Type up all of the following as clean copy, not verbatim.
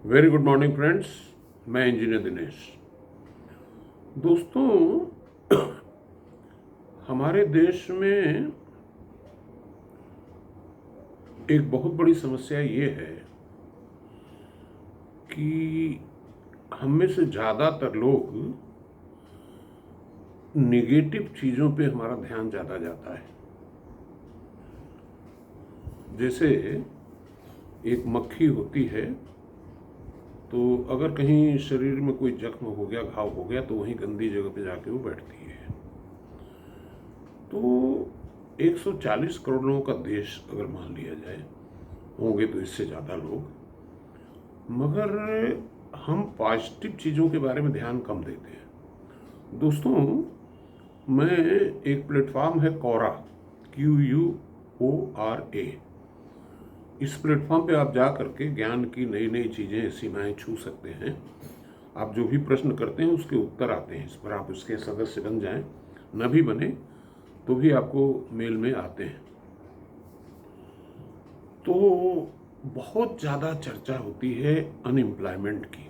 Very good morning friends. मैं engineer Dinesh. दोस्तों, हमारे देश में एक बहुत बड़ी समस्या ये है कि हम में से ज़्यादातर लोग निगेटिव चीज़ों पे हमारा ध्यान ज़्यादा जाता है। जैसे एक मक्खी होती है, तो अगर कहीं शरीर में कोई जख्म हो गया, घाव हो गया, तो वहीं गंदी जगह पे जाके वो बैठती है। तो 140 करोड़ लोगों का देश अगर मान लिया जाए, होंगे तो इससे ज़्यादा लोग, मगर हम पॉजिटिव चीज़ों के बारे में ध्यान कम देते हैं। दोस्तों, मैं एक प्लेटफॉर्म है कोरा, QUORA। इस प्लेटफॉर्म पे आप जा करके ज्ञान की नई नई चीज़ें, सीमाएं छू सकते हैं। आप जो भी प्रश्न करते हैं उसके उत्तर आते हैं। इस पर आप उसके सदस्य बन जाएं, न भी बने तो भी आपको मेल में आते हैं। तो बहुत ज़्यादा चर्चा होती है अनएम्प्लॉयमेंट की।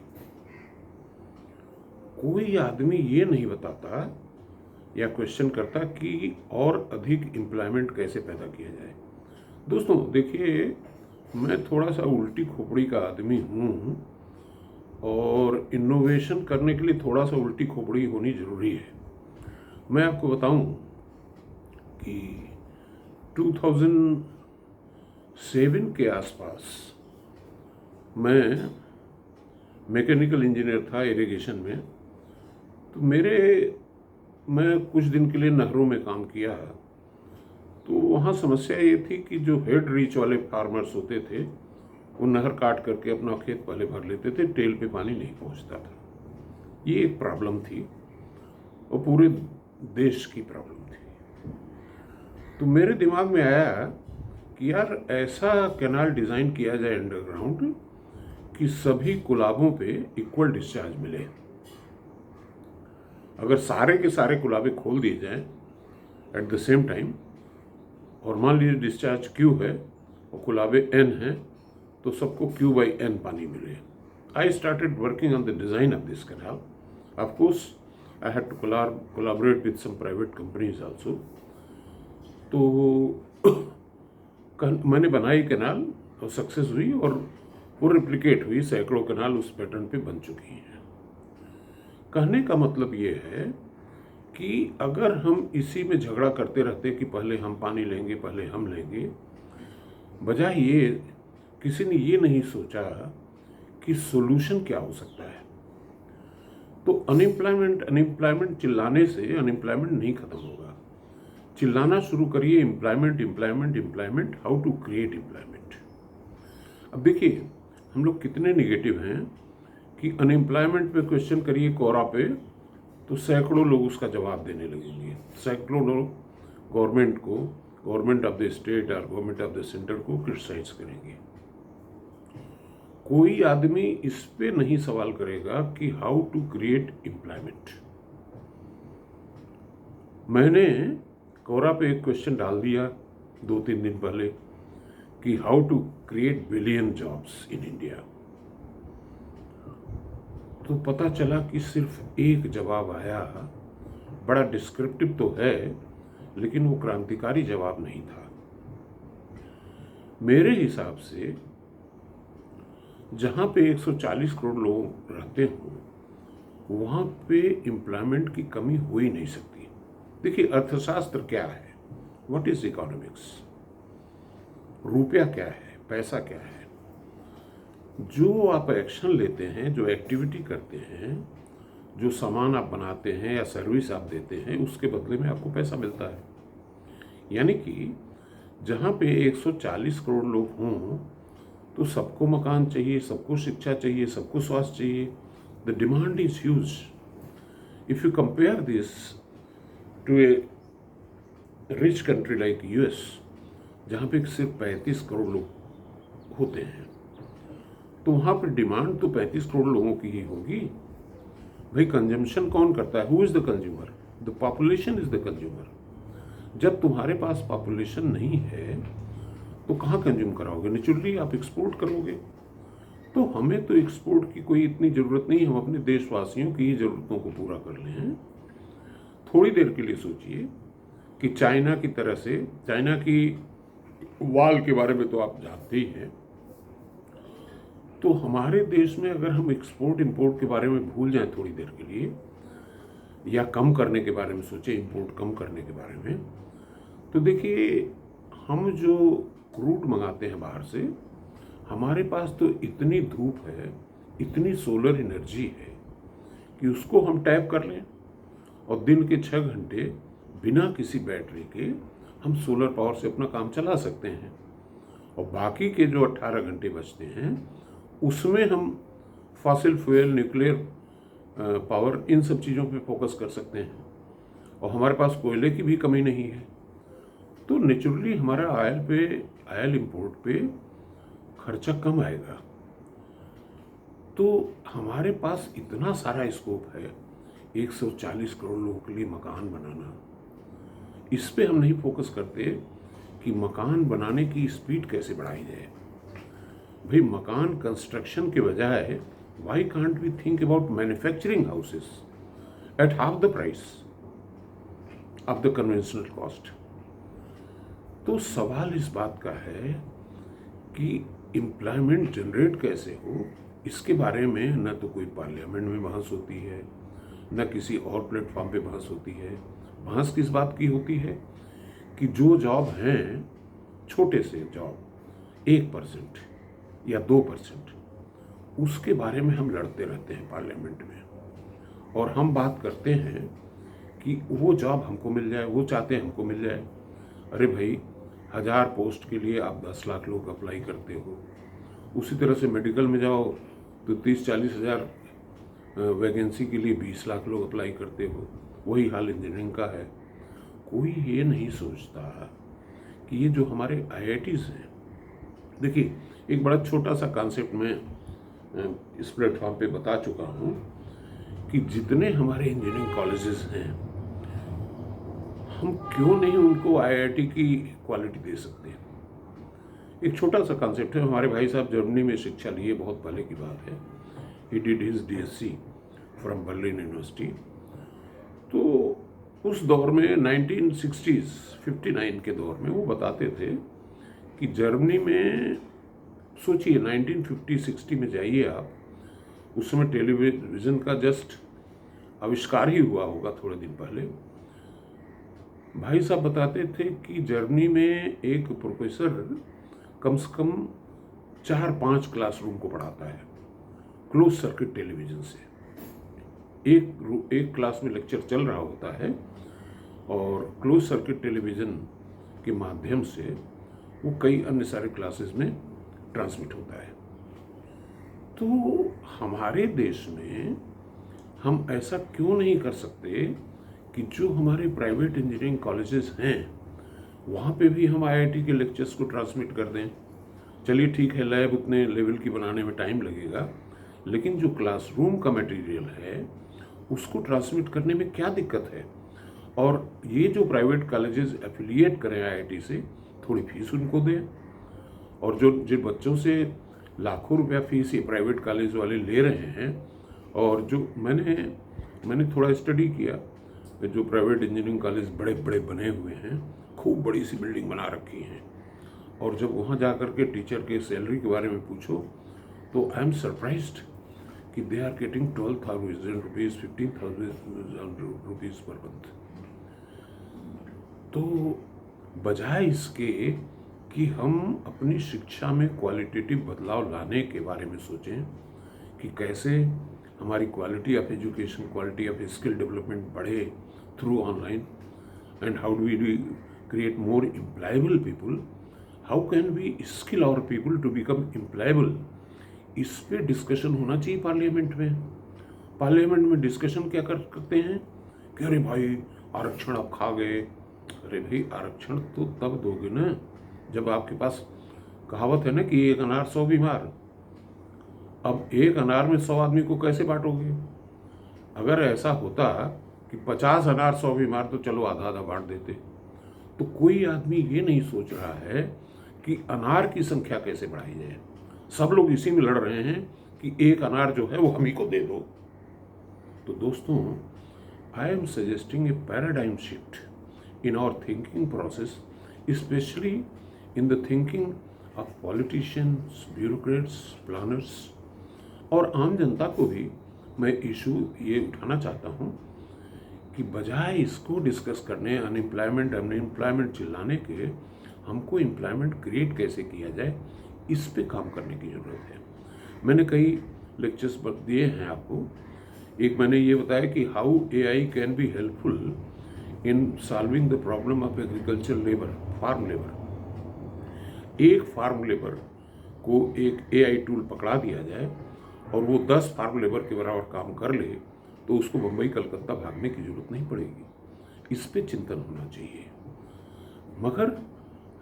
कोई आदमी ये नहीं बताता या क्वेश्चन करता कि और अधिक एम्प्लॉयमेंट कैसे पैदा किया जाए। दोस्तों देखिए, मैं थोड़ा सा उल्टी खोपड़ी का आदमी हूँ और इनोवेशन करने के लिए थोड़ा सा उल्टी खोपड़ी होनी ज़रूरी है। मैं आपको बताऊं कि 2007 के आसपास मैं मैकेनिकल इंजीनियर था इरिगेशन में। तो मैं कुछ दिन के लिए नहरों में काम किया। तो वहाँ समस्या ये थी कि जो हेड रीच वाले फार्मर्स होते थे, वो नहर काट करके अपना खेत पहले भर लेते थे, टेल पे पानी नहीं पहुँचता था। ये एक प्रॉब्लम थी और पूरे देश की प्रॉब्लम थी। तो मेरे दिमाग में आया कि यार ऐसा कैनाल डिज़ाइन किया जाए अंडरग्राउंड कि सभी कुलाबों पे इक्वल डिस्चार्ज मिले। अगर सारे के सारे कुलाबे खोल दिए जाएं एट द सेम टाइम, और मान लीजिए डिस्चार्ज Q है और कुलाबे N हैं, तो सबको Q/N पानी मिले। I started working on the design of this canal. Of course I had to collaborate with some private companies also. तो मैंने बनाई कैनाल और सक्सेस हुई, और वो रिप्लिकेट हुई। सैकड़ों कैनाल उस पैटर्न पे बन चुकी हैं। कहने का मतलब ये है कि अगर हम इसी में झगड़ा करते रहते कि पहले हम पानी लेंगे, पहले हम लेंगे, बजाय ये किसी ने ये नहीं सोचा कि सोल्यूशन क्या हो सकता है। तो अनएम्प्लॉयमेंट चिल्लाने से अनएम्प्लॉयमेंट नहीं खत्म होगा। चिल्लाना शुरू करिए employment, how to create employment. अब देखिए, हम लोग कितने निगेटिव हैं कि अनएम्प्लॉयमेंट पे क्वेश्चन करिए कोरा पे, तो सैकड़ों लोग उसका जवाब देने लगेंगे। सैकड़ों लोग गवर्नमेंट ऑफ द स्टेट और गवर्नमेंट ऑफ द सेंटर को क्रिटिसाइज करेंगे। कोई आदमी इस पे नहीं सवाल करेगा कि हाउ टू क्रिएट एम्प्लॉयमेंट। मैंने कोरा पे एक क्वेश्चन डाल दिया 2-3 दिन पहले कि how to create billion jobs in India. तो पता चला कि सिर्फ एक जवाब आया। बड़ा डिस्क्रिप्टिव तो है, लेकिन वो क्रांतिकारी जवाब नहीं था। मेरे हिसाब से जहाँ पे 140 करोड़ लोग रहते हों, वहाँ पे एम्प्लॉयमेंट की कमी हो ही नहीं सकती। देखिए, अर्थशास्त्र क्या है, व्हाट इज इकोनॉमिक्स, रुपया क्या है, पैसा क्या है। जो आप एक्शन लेते हैं, जो एक्टिविटी करते हैं, जो सामान आप बनाते हैं या सर्विस आप देते हैं, उसके बदले में आपको पैसा मिलता है। यानी कि जहाँ पे 140 करोड़ लोग हों, तो सबको मकान चाहिए, सबको शिक्षा चाहिए, सबको स्वास्थ्य चाहिए। The demand is huge. If you compare this to a rich country like US, जहाँ पे सिर्फ 35 करोड़ लोग होते हैं, तो वहाँ पर डिमांड तो 35 करोड़ लोगों की ही होगी। भाई, कंजम्पशन कौन करता है? Who is the consumer? The population is the consumer. जब तुम्हारे पास पॉपुलेशन नहीं है तो कहाँ कंज्यूम कराओगे? नेचुरली आप एक्सपोर्ट करोगे। तो हमें तो एक्सपोर्ट की कोई इतनी ज़रूरत नहीं, हम अपने देशवासियों की ही ज़रूरतों को पूरा कर लें। थोड़ी देर के लिए सोचिए कि चाइना की तरह से, चाइना की वॉल के बारे में तो आप जानते ही हैं, तो हमारे देश में अगर हम एक्सपोर्ट इंपोर्ट के बारे में भूल जाएं थोड़ी देर के लिए, या कम करने के बारे में सोचें, इंपोर्ट कम करने के बारे में, तो देखिए हम जो क्रूड मंगाते हैं बाहर से, हमारे पास तो इतनी धूप है, इतनी सोलर एनर्जी है कि उसको हम टैप कर लें और दिन के 6 घंटे बिना किसी बैटरी के हम सोलर पावर से अपना काम चला सकते हैं। और बाकी के जो 18 घंटे बचते हैं उसमें हम फॉसिल फ्यूल, न्यूक्लियर पावर, इन सब चीज़ों पे फोकस कर सकते हैं। और हमारे पास कोयले की भी कमी नहीं है, तो नेचुरली हमारा ऑयल इंपोर्ट पे खर्चा कम आएगा। तो हमारे पास इतना सारा स्कोप है, 140 करोड़ लोगों के लिए मकान बनाना। इस पे हम नहीं फोकस करते कि मकान बनाने की स्पीड कैसे बढ़ाई जाए। भाई मकान कंस्ट्रक्शन के बजाय why can't we think about manufacturing houses at half the price of the conventional cost? तो सवाल इस बात का है कि एम्प्लॉयमेंट जनरेट कैसे हो, इसके बारे में न तो कोई पार्लियामेंट में बहस होती है, न किसी और प्लेटफॉर्म पे बहस होती है। बहस किस बात की होती है कि जो जॉब हैं, छोटे से जॉब, 1% या 2%, उसके बारे में हम लड़ते रहते हैं पार्लियामेंट में। और हम बात करते हैं कि वो जॉब हमको मिल जाए, वो चाहते हैं हमको मिल जाए। अरे भाई, 1000 पोस्ट के लिए आप 10 लाख लोग अप्लाई करते हो। उसी तरह से मेडिकल में जाओ तो 30-40 हज़ार वैकेंसी के लिए 20 लाख लोग अप्लाई करते हो। वही हाल इंजीनियरिंग का है। कोई ये नहीं सोचता कि ये जो हमारे IITs हैं, देखिए एक बड़ा छोटा सा कॉन्सेप्ट में इस प्लेटफॉर्म पे बता चुका हूँ कि जितने हमारे इंजीनियरिंग कॉलेजेस हैं, हम क्यों नहीं उनको IIT की क्वालिटी दे सकते। एक छोटा सा कॉन्सेप्ट है। हमारे भाई साहब जर्मनी में शिक्षा लिए, बहुत पहले की बात है। He did his DSc from Berlin university. तो उस दौर में 1960s 59 के दौर में वो बताते थे कि जर्मनी में, सोचिए 1950-60 में जाइए आप, उस समय टेलीविज़न का जस्ट आविष्कार ही हुआ होगा थोड़े दिन पहले। भाई साहब बताते थे कि जर्मनी में एक प्रोफेसर कम से कम 4-5 क्लासरूम को पढ़ाता है क्लोज सर्किट टेलीविज़न से। एक क्लास में लेक्चर चल रहा होता है और क्लोज सर्किट टेलीविज़न के माध्यम से वो कई अन्य सारे क्लासेस में ट्रांसमिट होता है। तो हमारे देश में हम ऐसा क्यों नहीं कर सकते कि जो हमारे प्राइवेट इंजीनियरिंग कॉलेजेस हैं वहाँ पे भी हम IIT के लेक्चर्स को ट्रांसमिट कर दें। चलिए ठीक है, लैब उतने लेवल की बनाने में टाइम लगेगा, लेकिन जो क्लासरूम का मटेरियल है उसको ट्रांसमिट करने में क्या दिक्कत है। और ये जो प्राइवेट कॉलेजेस एफिलिएट करें IIT से, थोड़ी फीस उनको दें। और जो बच्चों से लाखों रुपया फीस ये प्राइवेट कॉलेज वाले ले रहे हैं, और जो मैंने थोड़ा स्टडी किया, जो प्राइवेट इंजीनियरिंग कॉलेज बड़े बड़े बने हुए हैं, खूब बड़ी सी बिल्डिंग बना रखी हैं, और जब वहाँ जा कर के टीचर के सैलरी के बारे में पूछो तो आई एम सरप्राइज्ड कि they are getting 12,000 rupees, 15,000 rupees per month. तो बजाय इसके कि हम अपनी शिक्षा में क्वालिटेटिव बदलाव लाने के बारे में सोचें कि कैसे हमारी quality of education, quality of skill development बढ़े through online, and how do we create more employable people, how can we skill our people to become employable, इस पे डिस्कशन होना चाहिए पार्लियामेंट में। पार्लियामेंट में डिस्कशन क्या करते हैं कि अरे भाई आरक्षण आप खा गए। अरे भाई, आरक्षण तो तब दोगे ना जब आपके पास कहावत है ना कि 1 अनार 100 बीमार। अब 1 अनार में 100 आदमी को कैसे बांटोगे। अगर ऐसा होता कि 50 अनार 100 बीमार, तो चलो आधा आधा बांट देते। तो कोई आदमी ये नहीं सोच रहा है कि अनार की संख्या कैसे बढ़ाई जाए। सब लोग इसी में लड़ रहे हैं कि एक अनार जो है वो हम ही को दे दो। तो दोस्तों, I am suggesting a paradigm shift in our thinking process, specially in the thinking of politicians, bureaucrats, planners, और आम जनता को भी मैं इशू ये उठाना चाहता हूँ कि बजाय इसको डिस्कस करने अनएम्प्लॉयमेंट चिल्लाने के, हमको एम्प्लॉयमेंट क्रिएट कैसे किया जाए, इस पे काम करने की ज़रूरत है। मैंने कई लेक्चर्स दिए हैं आपको। एक मैंने ये बताया कि how AI can be helpful in solving the problem of agriculture labour, farm labour. एक फार्म लेबर को एक AI टूल पकड़ा दिया जाए और वो 10 फार्म लेबर के बराबर काम कर ले, तो उसको मुंबई कलकत्ता भागने की जरूरत नहीं पड़ेगी। इस पे चिंतन होना चाहिए। मगर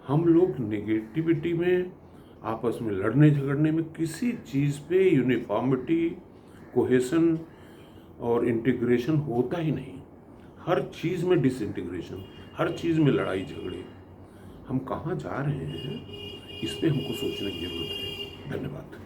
हम लोग नेगेटिविटी में, आपस में लड़ने झगड़ने में, किसी चीज़ पे यूनिफॉर्मिटी, कोहेसन और इंटीग्रेशन होता ही नहीं। हर चीज़ में डिसइंटीग्रेशन, हर चीज़ में लड़ाई झगड़े। हम कहाँ जा रहे हैं, इस पे हमको सोचने की जरूरत है। धन्यवाद।